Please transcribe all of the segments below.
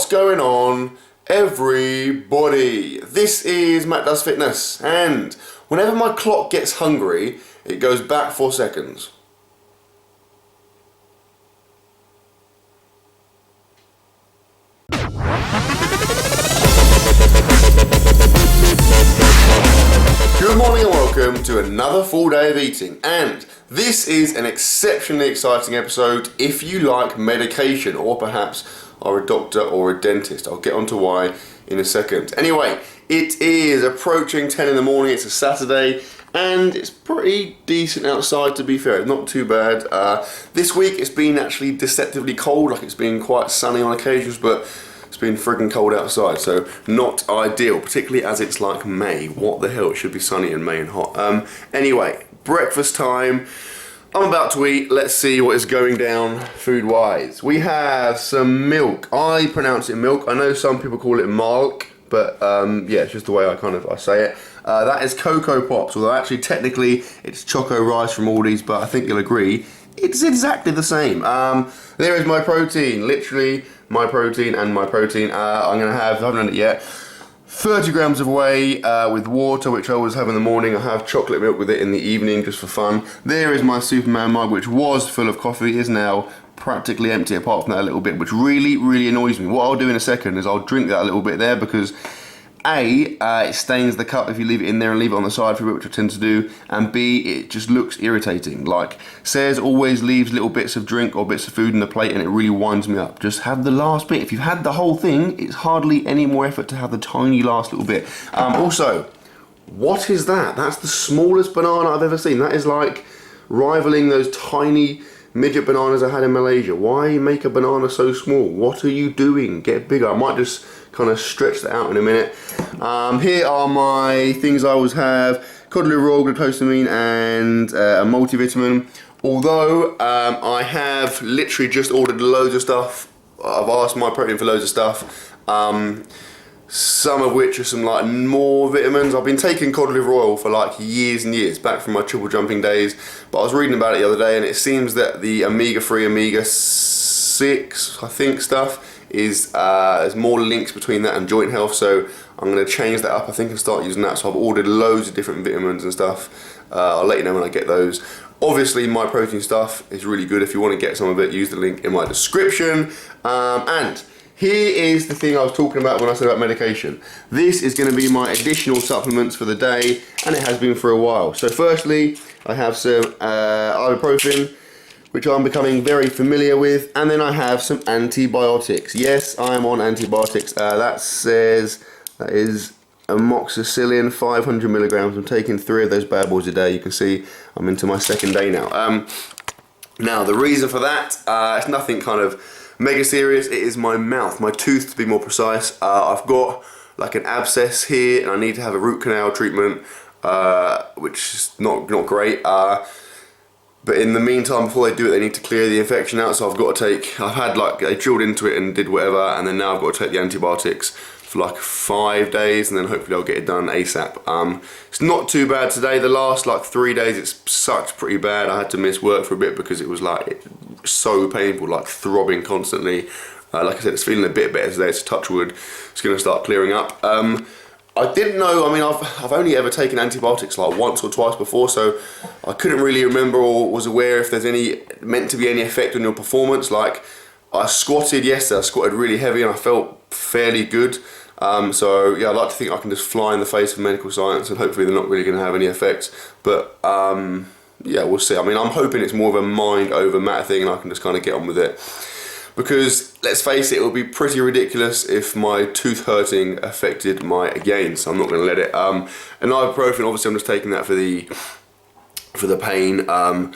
What's going on, everybody? This is Mattdoesfitness, and whenever my clock gets hungry, it goes back 4 seconds. Good morning and welcome to another full day of eating, and this is an exceptionally exciting episode if you like medication or perhaps are a doctor or a dentist. I'll get onto why in a second. Anyway, it is approaching 10 in the morning, it's a Saturday, and it's pretty decent outside, to be fair. It's not too bad. This week it's been actually deceptively cold, like it's been quite sunny on occasions, but it's been friggin' cold outside, so not ideal, particularly as it's like May. What the hell, it should be sunny in May and hot. Anyway, breakfast time. I'm about to eat. Let's see what is going down food-wise. We have some milk. I pronounce it milk. I know some people call it malk, but yeah, it's just the way I say it. That is Cocoa Pops, although actually technically it's Choco Rice from Aldi's, but I think you'll agree it's exactly the same. There is my protein, literally my protein and my protein. I'm gonna have, I haven't done it yet, 30 grams of whey with water, which I always have in the morning. I have chocolate milk with it in the evening just for fun. There is my Superman mug, which was full of coffee, is now practically empty apart from that a little bit, which really annoys me. What I'll do in a second is I'll drink that a little bit there because A, it stains the cup if you leave it in there and leave it on the side for a bit, which I tend to do, and B, it just looks irritating. Like, Says always leaves little bits of drink or bits of food in the plate and it really winds me up. Just have the last bit. If you've had the whole thing, it's hardly any more effort to have the tiny last little bit. Also, what is that? That's the smallest banana I've ever seen. That is like rivaling those tiny midget bananas I had in Malaysia. Why make a banana so small? What are you doing? Get bigger. I might just kind of stretch that out in a minute. Here are my things I always have: cod liver oil, glucosamine, and a multivitamin. Although I have literally just ordered loads of stuff. I've asked my protein for loads of stuff. Some of which are some like more vitamins. I've been taking cod liver oil for like years and years, back from my triple jumping days. But I was reading about it the other day, and it seems that the omega-3, omega-6, I think, stuff is there's more links between that and joint health. So I'm going to change that up, I think, and start using that. So I've ordered loads of different vitamins and stuff. I'll let you know when I get those. Obviously, my protein stuff is really good. If you want to get some of it, use the link in my description. And here is the thing I was talking about when I said about medication. This is going to be my additional supplements for the day, and it has been for a while. So firstly, I have some ibuprofen, which I'm becoming very familiar with, and then I have some antibiotics. Yes, I am on antibiotics. That says that is amoxicillin, 500 milligrams. I'm taking 3 of those bad boys a day. You can see I'm into my second day now. Now, the reason for that, it's nothing kind of mega serious. It is my mouth, my tooth to be more precise. I've got like an abscess here, and I need to have a root canal treatment, which is not great. But in the meantime, before they do it, they need to clear the infection out. So I've got to take, I've had like, they drilled into it and did whatever, and then now I've got to take the antibiotics for like 5 days, and then hopefully I'll get it done ASAP. It's not too bad today. The last like 3 days, it's sucked pretty bad. I had to miss work for a bit because it was like so painful, like throbbing constantly. Like I said, it's feeling a bit better today. It's touch wood. It's going to start clearing up. I didn't know, I mean, I've only ever taken antibiotics like once or twice before, so I couldn't really remember or was aware if there's meant to be any effect on your performance. Like, I squatted yesterday, I squatted really heavy and I felt fairly good. So yeah, I'd like to think I can just fly in the face of medical science and hopefully they're not really going to have any effects. But yeah, we'll see. I mean, I'm hoping it's more of a mind over matter thing and I can just kind of get on with it. Because, let's face it, it would be pretty ridiculous if my tooth hurting affected my gains, so I'm not going to let it. And ibuprofen, obviously I'm just taking that for the pain. I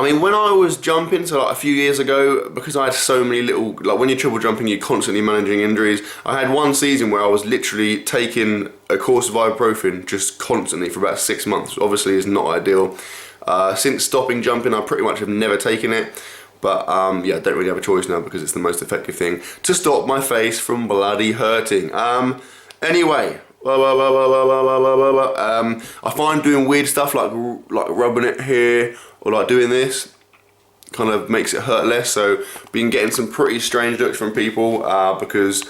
mean, when I was jumping, so like a few years ago, because I had so many little, like when you're triple jumping, you're constantly managing injuries. I had one season where I was literally taking a course of ibuprofen just constantly for about 6 months. Obviously, it's not ideal. Since stopping jumping, I pretty much have never taken it. But yeah, I don't really have a choice now because it's the most effective thing to stop my face from bloody hurting. Anyway, I find doing weird stuff like rubbing it here or like doing this kind of makes it hurt less. So been getting some pretty strange looks from people because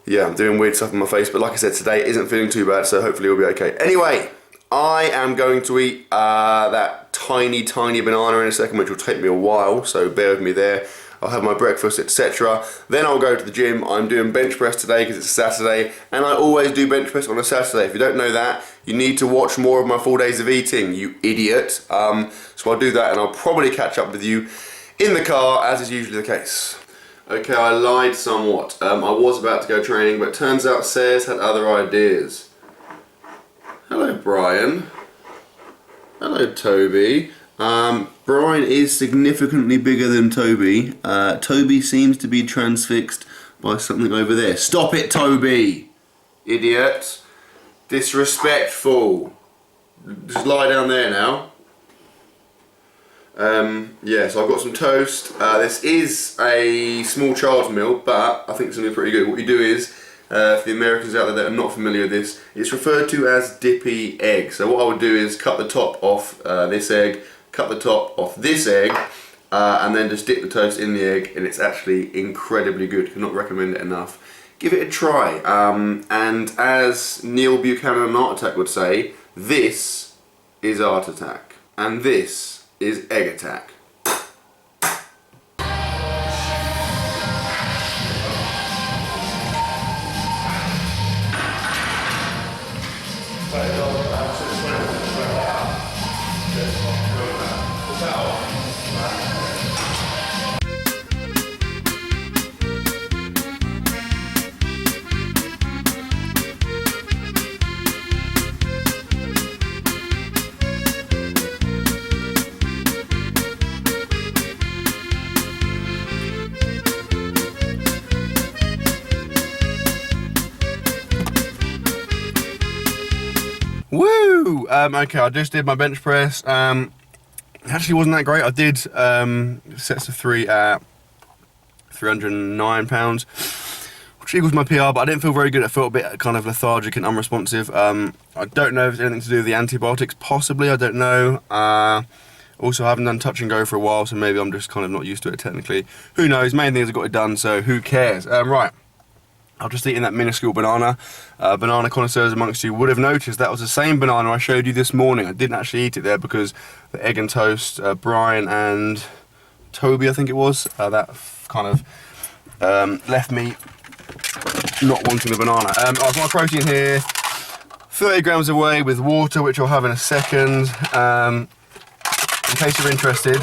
yeah, I'm doing weird stuff on my face, but like I said, today isn't feeling too bad, so hopefully we'll be okay. Anyway, I am going to eat that tiny banana in a second, which will take me a while, so bear with me there. I'll have my breakfast, etc. Then I'll go to the gym. I'm doing bench press today because it's a Saturday, and I always do bench press on a Saturday. If you don't know that, you need to watch more of my 4 days of eating, you idiot. So I'll do that, and I'll probably catch up with you in the car, as is usually the case. Okay, I lied somewhat. I was about to go training, but turns out Sayers had other ideas. Hello, Brian. Hello, Toby. Brian is significantly bigger than Toby. Toby seems to be transfixed by something over there. Stop it, Toby! Idiot. Disrespectful. Just lie down there now. Yeah, so I've got some toast. This is a small child's meal, but I think it's going to be pretty good. What you do is, for the Americans out there that are not familiar with this, it's referred to as dippy egg. So what I would do is cut the top off this egg, cut the top off this egg, and then just dip the toast in the egg, and it's actually incredibly good. Cannot recommend it enough. Give it a try. And as Neil Buchanan on Art Attack would say, this is Art Attack, and this is Egg Attack. Woo! Okay, I just did my bench press. Actually wasn't that great. I did sets of 3 at 309 pounds, which equals my PR, but I didn't feel very good. I felt a bit kind of lethargic and unresponsive. I don't know if it's anything to do with the antibiotics, possibly, I don't know. Also, I haven't done touch and go for a while, so maybe I'm just kind of not used to it technically. Who knows? Main thing is I got it done, so who cares? Right. I've just eaten that minuscule banana. Banana connoisseurs amongst you would have noticed that was the same banana I showed you this morning. I didn't actually eat it there because the egg and toast, Brian and Toby, I think it was, that kind of left me not wanting the banana. I've got my protein here, 30 grams away with water, which I'll have in a second. In case you're interested,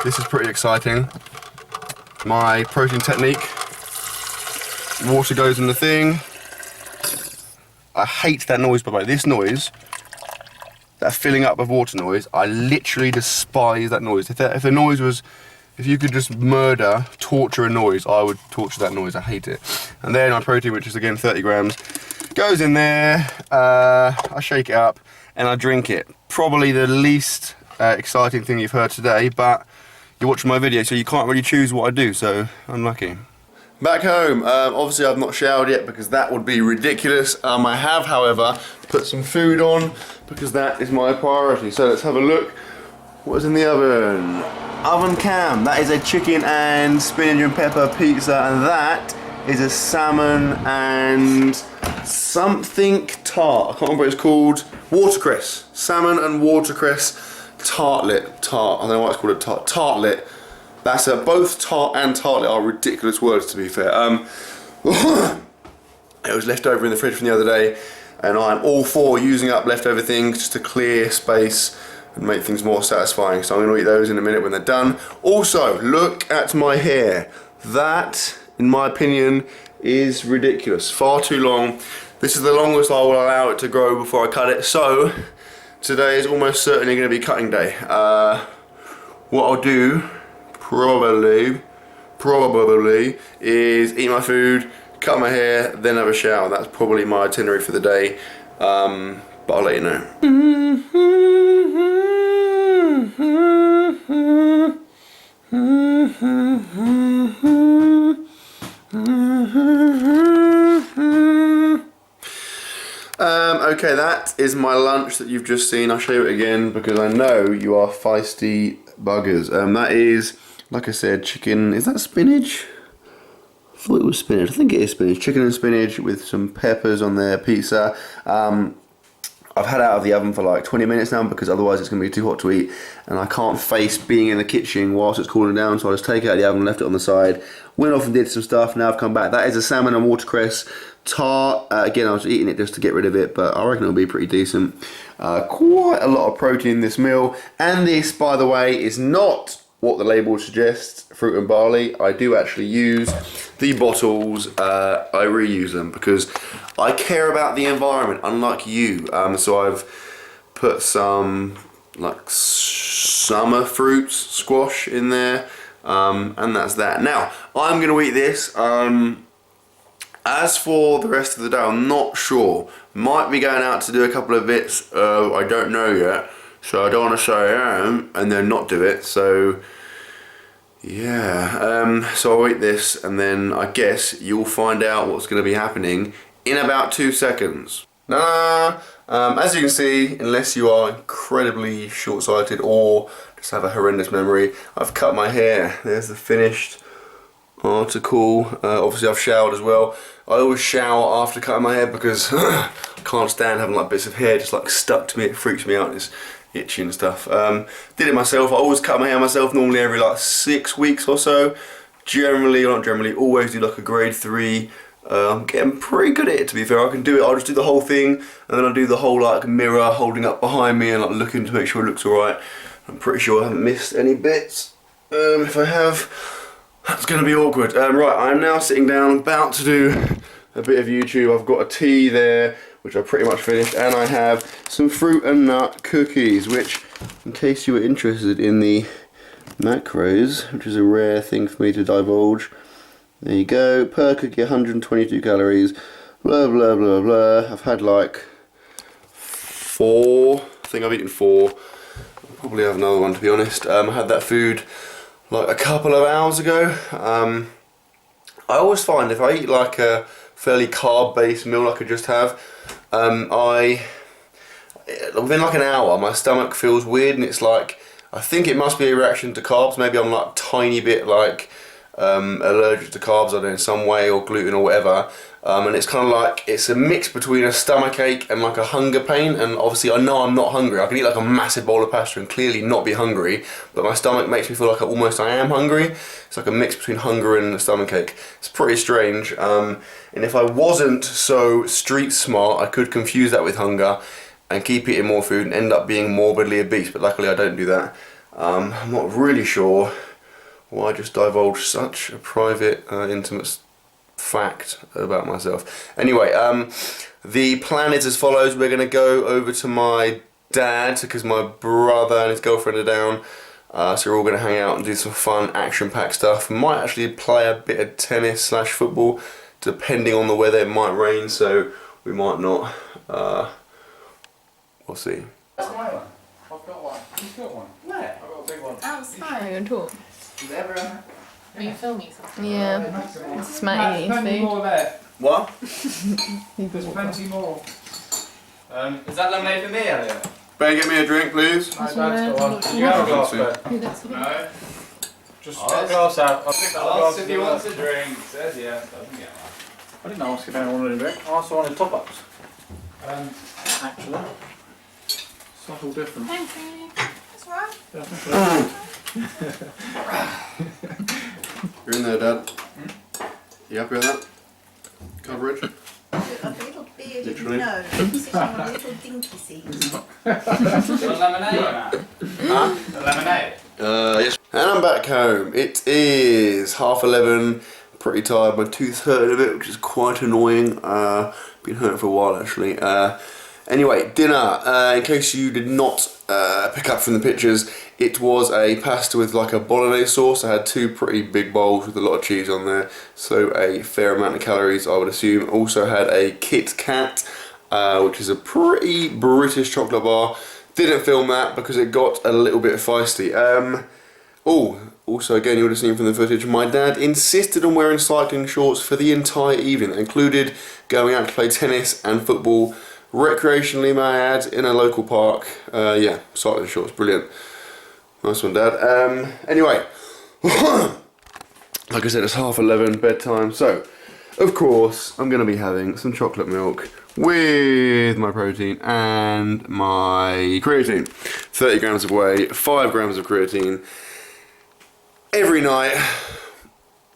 this is pretty exciting. My protein technique. Water goes in the thing. I hate that noise, by the way. This noise, that filling up of water noise, I literally despise that noise. If the noise was, if you could just torture a noise, I would torture that noise. I hate it. And then my protein, which is again 30 grams, goes in there. I shake it up and I drink it. Probably the least exciting thing you've heard today, but you're watching my video, so you can't really choose what I do, so unlucky. Back home, obviously I've not showered yet because that would be ridiculous. I have, however, put some food on because that is my priority. So let's have a look. What is in the oven? Oven cam. That is a chicken and spinach and pepper pizza, and that is a salmon and something tart. I can't remember what it's called. Watercress. Salmon and watercress tartlet. Tart. I don't know why it's called a tart. Tartlet. That's both tart and tartlet are ridiculous words, to be fair. It was left over in the fridge from the other day, and I'm all for using up leftover things just to clear space and make things more satisfying. So I'm going to eat those in a minute when they're done. Also, look at my hair. That, in my opinion, is ridiculous. Far too long. This is the longest I will allow it to grow before I cut it. So today is almost certainly going to be cutting day. What I'll do probably is eat my food, cut my hair, then have a shower. That's probably my itinerary for the day, but I'll let you know. Okay, that is my lunch that you've just seen. I'll show you it again because I know you are feisty buggers. That is, like I said, chicken. Is that spinach? I thought it was spinach. I think it is spinach. Chicken and spinach with some peppers on their pizza. I've had it out of the oven for like 20 minutes now because otherwise it's going to be too hot to eat, and I can't face being in the kitchen whilst it's cooling down, so I just take it out of the oven, left it on the side, went off and did some stuff. Now I've come back. That is a salmon and watercress tart. Again, I was eating it just to get rid of it, but I reckon it'll be pretty decent. Quite a lot of protein in this meal, and this, by the way, is not what the label suggests, fruit and barley. I do actually use the bottles, I reuse them because I care about the environment, unlike you. So I've put some like summer fruits, squash in there, and that's that. Now, I'm gonna eat this. As for the rest of the day, I'm not sure. Might be going out to do a couple of bits, I don't know yet. So I don't want to say I am and then not do it. So yeah, so I'll eat this and then I guess you'll find out what's going to be happening in about 2 seconds. As you can see, unless you are incredibly short-sighted or just have a horrendous memory, I've cut my hair. There's the finished article. Obviously I've showered as well. I always shower after cutting my hair because I can't stand having like bits of hair just like stuck to me. It freaks me out. It's itchy and stuff. Did it myself. I always cut my hair myself, normally every like 6 weeks or so. Generally, or not generally, always do like a grade 3. I'm getting pretty good at it, to be fair. I can do it. I'll just do the whole thing and then I'll do the whole like mirror holding up behind me and like looking to make sure it looks alright. I'm pretty sure I haven't missed any bits. If I have, that's going to be awkward. Right, I'm now sitting down, about to do a bit of YouTube. I've got a tea there, which I pretty much finished, and I have some fruit and nut cookies, which, in case you were interested in the macros, which is a rare thing for me to divulge, there you go, per cookie 122 calories, blah blah blah blah. I've had like 4, I think I've eaten 4. I'll probably have another one, to be honest. I had that food like a couple of hours ago. I always find if I eat like a fairly carb-based meal like I just have, within like an hour my stomach feels weird, and it's like, I think it must be a reaction to carbs. Maybe I'm like tiny bit like allergic to carbs, I don't know, in some way, or gluten or whatever. And it's kind of like, it's a mix between a stomach ache and like a hunger pain, and obviously I know I'm not hungry. I can eat like a massive bowl of pasta and clearly not be hungry, but my stomach makes me feel like I am hungry. It's like a mix between hunger and a stomach ache. It's pretty strange, and if I wasn't so street smart, I could confuse that with hunger and keep eating more food and end up being morbidly obese, but luckily I don't do that. I'm not really sure why I just divulged such a private, intimate fact about myself. Anyway, the plan is as follows. We're going to go over to my dad because my brother and his girlfriend are down, so we're all going to hang out and do some fun action-packed stuff. We might actually play a bit of tennis / football, depending on the weather. It might rain, so we might not. We'll see. That's my one. I've got one. You've got one? No. I've got a big one. Outside and talk. Is everyone? Are you filming something? Yeah. It's Smatty eating plenty food. more there. What? There's plenty more. Is that lemonade for me, Elliot? Better get me a drink, please. My dad's got one. Did you have a glass, Ben? No. Just get a glass out. I'll pick that glass if he wants a drink. Says yes. Doesn't get one. I didn't ask if anyone wanted a drink. I asked for one of the top-ups. Actually. Subtle difference. Thank you. That's right. Yeah, thank You're in there, Dad. You happy with that coverage? Like a little bearded Literally. nose sitting on a little dinky seat. A lemonade, man. Huh? A lemonade. Yes. And I'm back home. It is 11:30. Pretty tired. My tooth's hurting a bit, which is quite annoying. Been hurting for a while actually. Anyway, dinner. In case you did not pick up from the pictures, it was a pasta with like a bolognese sauce. I had 2 pretty big bowls with a lot of cheese on there, so a fair amount of calories, I would assume. Also had a Kit Kat, which is a pretty British chocolate bar. Didn't film that because it got a little bit feisty. Also, again, you would have seen from the footage, my dad insisted on wearing cycling shorts for the entire evening. That included going out to play tennis and football recreationally, may I add, in a local park. Yeah, cycling shorts, brilliant. Nice one, Dad. Anyway, like I said, it's 11:30 bedtime, so of course I'm going to be having some chocolate milk with my protein and my creatine. 30 grams of whey, 5 grams of creatine every night.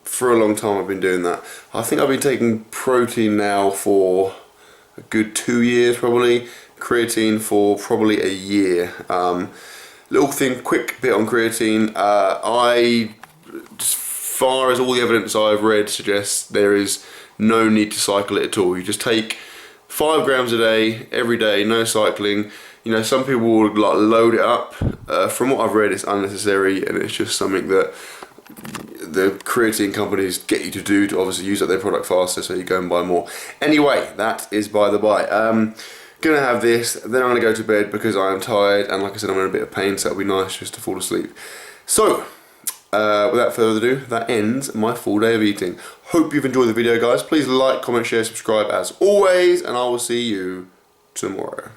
For a long time I've been doing that. I think I've been taking protein now for a good 2 years probably. Creatine for probably a year. Little thing, quick bit on creatine. As far as all the evidence I've read suggests, there is no need to cycle it at all. You just take 5 grams a day, every day, no cycling. You know, some people will like load it up. From what I've read, it's unnecessary, and it's just something that the creatine companies get you to do to obviously use up their product faster, so you go and buy more. Anyway, that is by the by. Gonna have this, then I'm gonna go to bed because I am tired, and like I said, I'm in a bit of pain, so it'll be nice just to fall asleep. So, without further ado, that ends my full day of eating. Hope you've enjoyed the video, guys. Please like, comment, share, subscribe as always, and I will see you tomorrow.